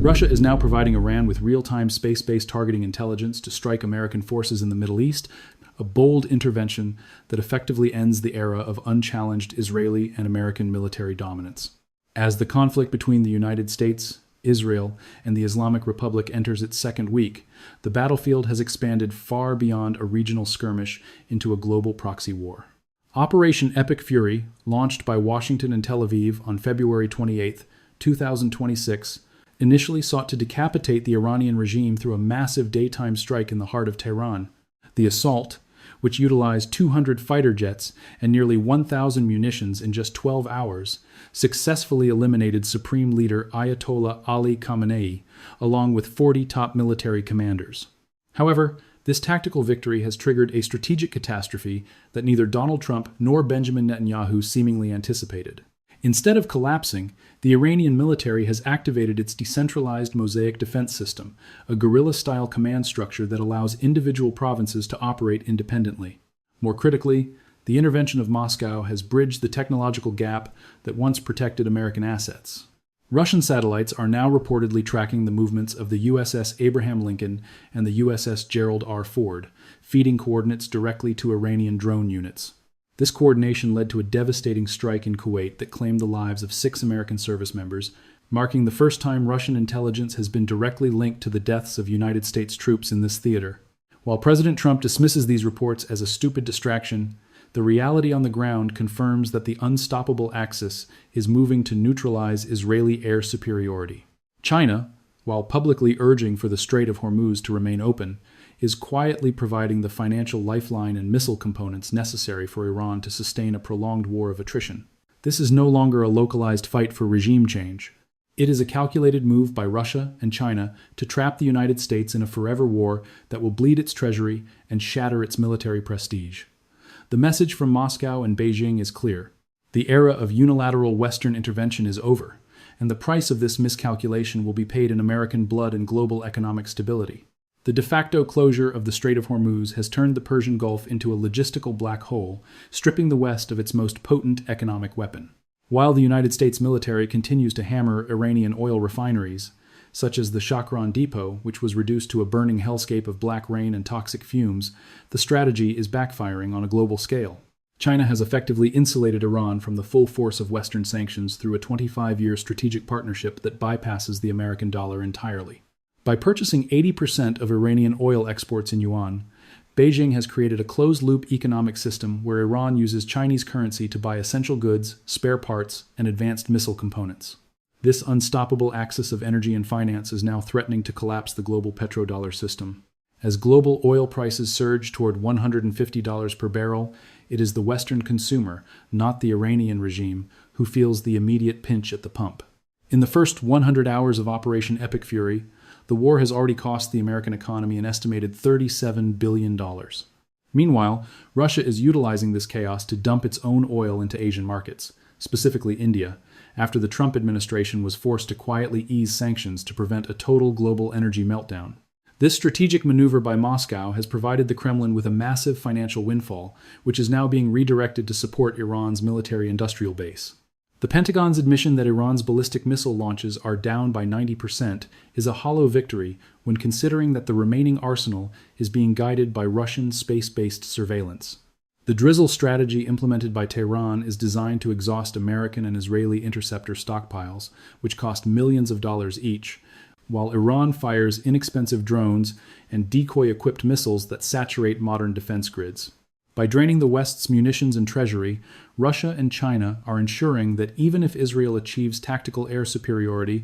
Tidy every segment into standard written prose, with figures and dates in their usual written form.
Russia is now providing Iran with real-time space-based targeting intelligence to strike American forces in the Middle East, a bold intervention that effectively ends the era of unchallenged Israeli and American military dominance. As the conflict between the United States, Israel, and the Islamic Republic enters its second week, the battlefield has expanded far beyond a regional skirmish into a global proxy war. Operation Epic Fury, launched by Washington and Tel Aviv on February 28, 2026, initially sought to decapitate the Iranian regime through a massive daytime strike in the heart of Tehran. The assault, which utilized 200 fighter jets and nearly 1,000 munitions in just 12 hours, successfully eliminated Supreme Leader Ayatollah Ali Khamenei, along with 40 top military commanders. However, this tactical victory has triggered a strategic catastrophe that neither Donald Trump nor Benjamin Netanyahu seemingly anticipated. Instead of collapsing, the Iranian military has activated its decentralized Mosaic defense system, a guerrilla-style command structure that allows individual provinces to operate independently. More critically, the intervention of Moscow has bridged the technological gap that once protected American assets. Russian satellites are now reportedly tracking the movements of the USS Abraham Lincoln and the USS Gerald R. Ford, feeding coordinates directly to Iranian drone units. This coordination led to a devastating strike in Kuwait that claimed the lives of 6 American service members, marking the first time Russian intelligence has been directly linked to the deaths of United States troops in this theater. While President Trump dismisses these reports as a stupid distraction, the reality on the ground confirms that the unstoppable Axis is moving to neutralize Israeli air superiority. China, while publicly urging for the Strait of Hormuz to remain open, is quietly providing the financial lifeline and missile components necessary for Iran to sustain a prolonged war of attrition. This is no longer a localized fight for regime change. It is a calculated move by Russia and China to trap the United States in a forever war that will bleed its treasury and shatter its military prestige. The message from Moscow and Beijing is clear. The era of unilateral Western intervention is over, and the price of this miscalculation will be paid in American blood and global economic stability. The de facto closure of the Strait of Hormuz has turned the Persian Gulf into a logistical black hole, stripping the West of its most potent economic weapon. While the United States military continues to hammer Iranian oil refineries, such as the Shahran Depot, which was reduced to a burning hellscape of black rain and toxic fumes, the strategy is backfiring on a global scale. China has effectively insulated Iran from the full force of Western sanctions through a 25-year strategic partnership that bypasses the American dollar entirely. By purchasing 80% of Iranian oil exports in yuan, Beijing has created a closed-loop economic system where Iran uses Chinese currency to buy essential goods, spare parts, and advanced missile components. This unstoppable axis of energy and finance is now threatening to collapse the global petrodollar system. As global oil prices surge toward $150 per barrel, it is the Western consumer, not the Iranian regime, who feels the immediate pinch at the pump. In the first 100 hours of Operation Epic Fury, the war has already cost the American economy an estimated $37 billion. Meanwhile, Russia is utilizing this chaos to dump its own oil into Asian markets, specifically India, after the Trump administration was forced to quietly ease sanctions to prevent a total global energy meltdown. This strategic maneuver by Moscow has provided the Kremlin with a massive financial windfall, which is now being redirected to support Iran's military-industrial base. The Pentagon's admission that Iran's ballistic missile launches are down by 90% is a hollow victory when considering that the remaining arsenal is being guided by Russian space-based surveillance. The drizzle strategy implemented by Tehran is designed to exhaust American and Israeli interceptor stockpiles, which cost millions of dollars each, while Iran fires inexpensive drones and decoy-equipped missiles that saturate modern defense grids. By draining the West's munitions and treasury, Russia and China are ensuring that even if Israel achieves tactical air superiority,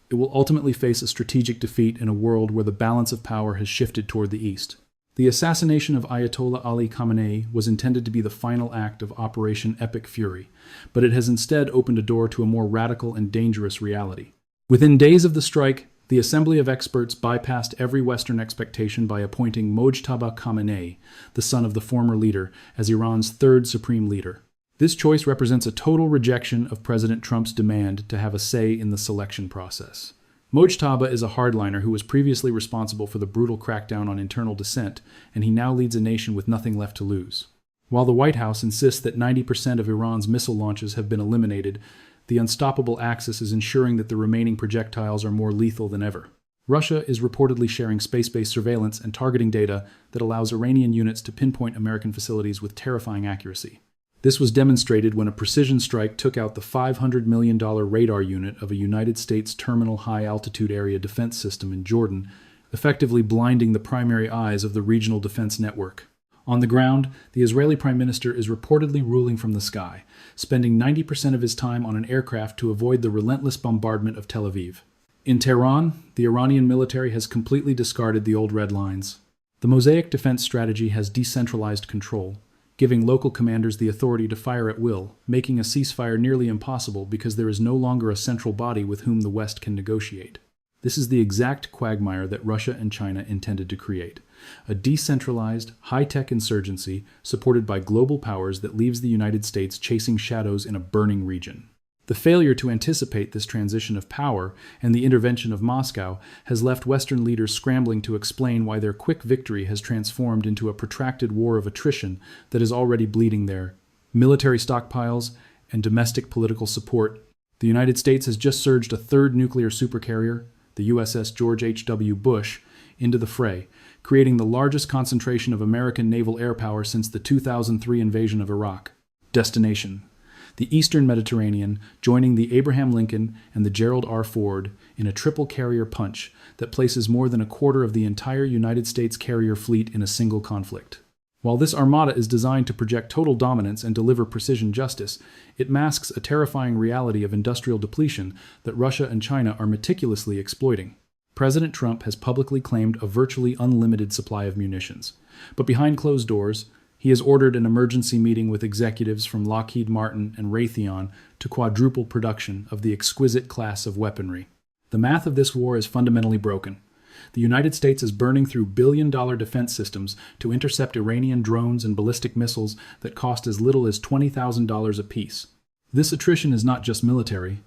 it will ultimately face a strategic defeat in a world where the balance of power has shifted toward the East. The assassination of Ayatollah Ali Khamenei was intended to be the final act of Operation Epic Fury, but it has instead opened a door to a more radical and dangerous reality. Within days of the strike, the Assembly of Experts bypassed every Western expectation by appointing Mojtaba Khamenei, the son of the former leader, as Iran's third supreme leader. This choice represents a total rejection of President Trump's demand to have a say in the selection process. Mojtaba is a hardliner who was previously responsible for the brutal crackdown on internal dissent, and he now leads a nation with nothing left to lose. While the White House insists that 90% of Iran's missile launches have been eliminated, The unstoppable axis is ensuring that the remaining projectiles are more lethal than ever. Russia is reportedly sharing space-based surveillance and targeting data that allows Iranian units to pinpoint American facilities with terrifying accuracy. This was demonstrated when a precision strike took out the $500 million radar unit of a United States terminal high-altitude area defense system in Jordan, effectively blinding the primary eyes of the regional defense network. On the ground, the Israeli Prime Minister is reportedly ruling from the sky, spending 90% of his time on an aircraft to avoid the relentless bombardment of Tel Aviv. In Tehran, the Iranian military has completely discarded the old red lines. The Mosaic defense strategy has decentralized control, giving local commanders the authority to fire at will, making a ceasefire nearly impossible because there is no longer a central body with whom the West can negotiate. This is the exact quagmire that Russia and China intended to create. A decentralized, high-tech insurgency supported by global powers that leaves the United States chasing shadows in a burning region. The failure to anticipate this transition of power and the intervention of Moscow has left Western leaders scrambling to explain why their quick victory has transformed into a protracted war of attrition that is already bleeding their military stockpiles and domestic political support. The United States has just surged a third nuclear supercarrier, the USS George H.W. Bush, into the fray, creating the largest concentration of American naval air power since the 2003 invasion of Iraq. Destination: the Eastern Mediterranean, joining the Abraham Lincoln and the Gerald R. Ford in a triple carrier punch that places more than a quarter of the entire United States carrier fleet in a single conflict. While this armada is designed to project total dominance and deliver precision justice, it masks a terrifying reality of industrial depletion that Russia and China are meticulously exploiting. President Trump has publicly claimed a virtually unlimited supply of munitions, but behind closed doors, he has ordered an emergency meeting with executives from Lockheed Martin and Raytheon to quadruple production of the exquisite class of weaponry. The math of this war is fundamentally broken. The United States is burning through billion-dollar defense systems to intercept Iranian drones and ballistic missiles that cost as little as $20,000 apiece. This attrition is not just military,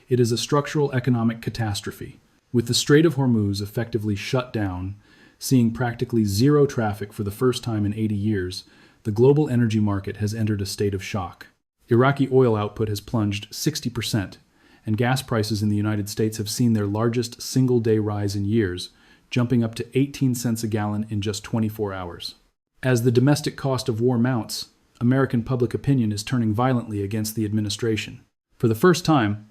it is a structural economic catastrophe. With the Strait of Hormuz effectively shut down, seeing practically zero traffic for the first time in 80 years, the global energy market has entered a state of shock. Iraqi oil output has plunged 60%, and gas prices in the United States have seen their largest single-day rise in years, jumping up to 18 cents a gallon in just 24 hours. As the domestic cost of war mounts, American public opinion is turning violently against the administration. For the first time,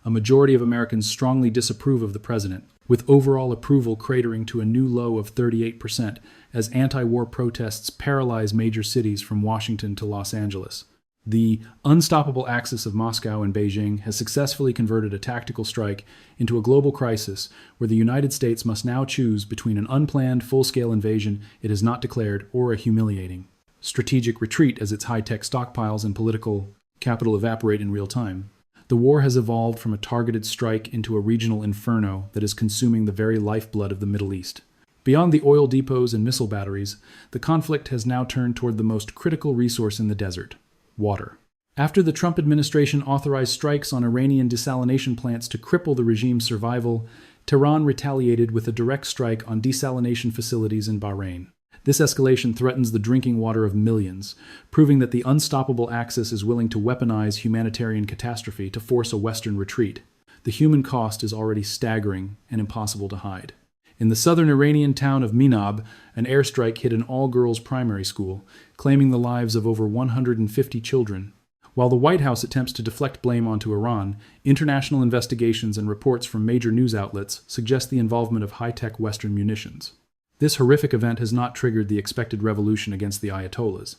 a majority of Americans strongly disapprove of the president, with overall approval cratering to a new low of 38% as anti-war protests paralyze major cities from Washington to Los Angeles. The unstoppable axis of Moscow and Beijing has successfully converted a tactical strike into a global crisis where the United States must now choose between an unplanned full-scale invasion it has not declared or a humiliating strategic retreat as its high-tech stockpiles and political capital evaporate in real time. The war has evolved from a targeted strike into a regional inferno that is consuming the very lifeblood of the Middle East. Beyond the oil depots and missile batteries, the conflict has now turned toward the most critical resource in the desert: water. After the Trump administration authorized strikes on Iranian desalination plants to cripple the regime's survival, Tehran retaliated with a direct strike on desalination facilities in Bahrain. This escalation threatens the drinking water of millions, proving that the unstoppable Axis is willing to weaponize humanitarian catastrophe to force a Western retreat. The human cost is already staggering and impossible to hide. In the southern Iranian town of Minab, an airstrike hit an all-girls primary school, claiming the lives of over 150 children. While the White House attempts to deflect blame onto Iran, international investigations and reports from major news outlets suggest the involvement of high-tech Western munitions. This horrific event has not triggered the expected revolution against the Ayatollahs.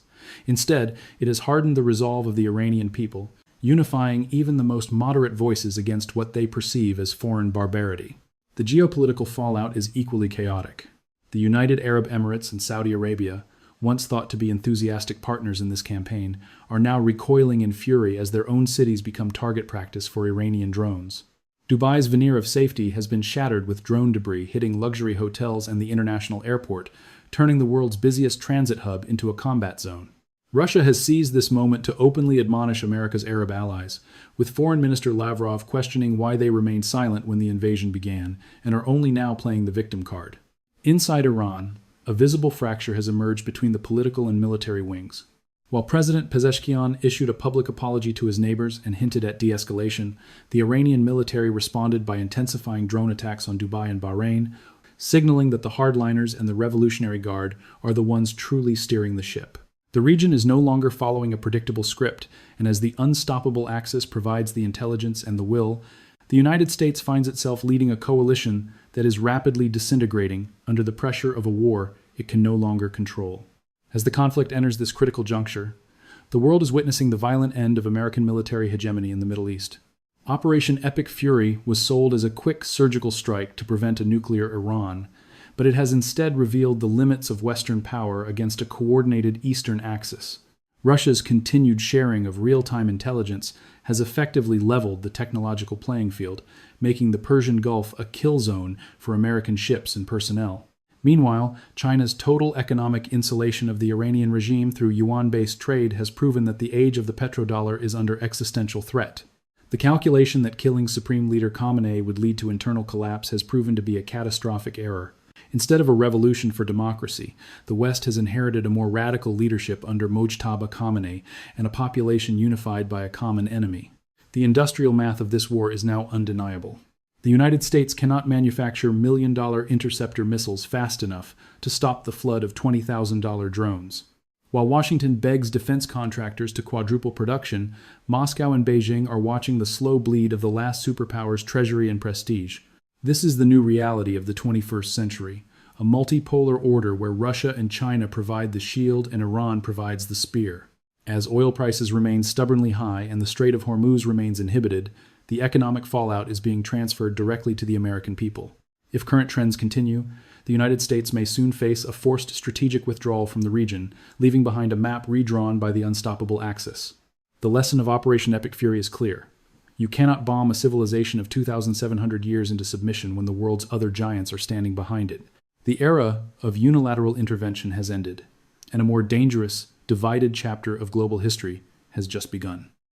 Instead, it has hardened the resolve of the Iranian people, unifying even the most moderate voices against what they perceive as foreign barbarity. The geopolitical fallout is equally chaotic. The United Arab Emirates and Saudi Arabia, once thought to be enthusiastic partners in this campaign, are now recoiling in fury as their own cities become target practice for Iranian drones. Dubai's veneer of safety has been shattered with drone debris hitting luxury hotels and the international airport, turning the world's busiest transit hub into a combat zone. Russia has seized this moment to openly admonish America's Arab allies, with Foreign Minister Lavrov questioning why they remained silent when the invasion began and are only now playing the victim card. Inside Iran, a visible fracture has emerged between the political and military wings. While President Pezeshkian issued a public apology to his neighbors and hinted at de-escalation, the Iranian military responded by intensifying drone attacks on Dubai and Bahrain, signaling that the hardliners and the Revolutionary Guard are the ones truly steering the ship. The region is no longer following a predictable script, and as the unstoppable Axis provides the intelligence and the will, the United States finds itself leading a coalition that is rapidly disintegrating under the pressure of a war it can no longer control. As the conflict enters this critical juncture, the world is witnessing the violent end of American military hegemony in the Middle East. Operation Epic Fury was sold as a quick surgical strike to prevent a nuclear Iran, but it has instead revealed the limits of Western power against a coordinated Eastern axis. Russia's continued sharing of real-time intelligence has effectively leveled the technological playing field, making the Persian Gulf a kill zone for American ships and personnel. Meanwhile, China's total economic insulation of the Iranian regime through yuan-based trade has proven that the age of the petrodollar is under existential threat. The calculation that killing Supreme Leader Khamenei would lead to internal collapse has proven to be a catastrophic error. Instead of a revolution for democracy, the West has inherited a more radical leadership under Mojtaba Khamenei and a population unified by a common enemy. The industrial math of this war is now undeniable. The United States cannot manufacture million-dollar interceptor missiles fast enough to stop the flood of $20,000 drones. While Washington begs defense contractors to quadruple production, Moscow and Beijing are watching the slow bleed of the last superpower's treasury and prestige. This is the new reality of the 21st century, a multipolar order where Russia and China provide the shield and Iran provides the spear. As oil prices remain stubbornly high and the Strait of Hormuz remains inhibited, the economic fallout is being transferred directly to the American people. If current trends continue, the United States may soon face a forced strategic withdrawal from the region, leaving behind a map redrawn by the unstoppable Axis. The lesson of Operation Epic Fury is clear. You cannot bomb a civilization of 2,700 years into submission when the world's other giants are standing behind it. The era of unilateral intervention has ended, and a more dangerous, divided chapter of global history has just begun.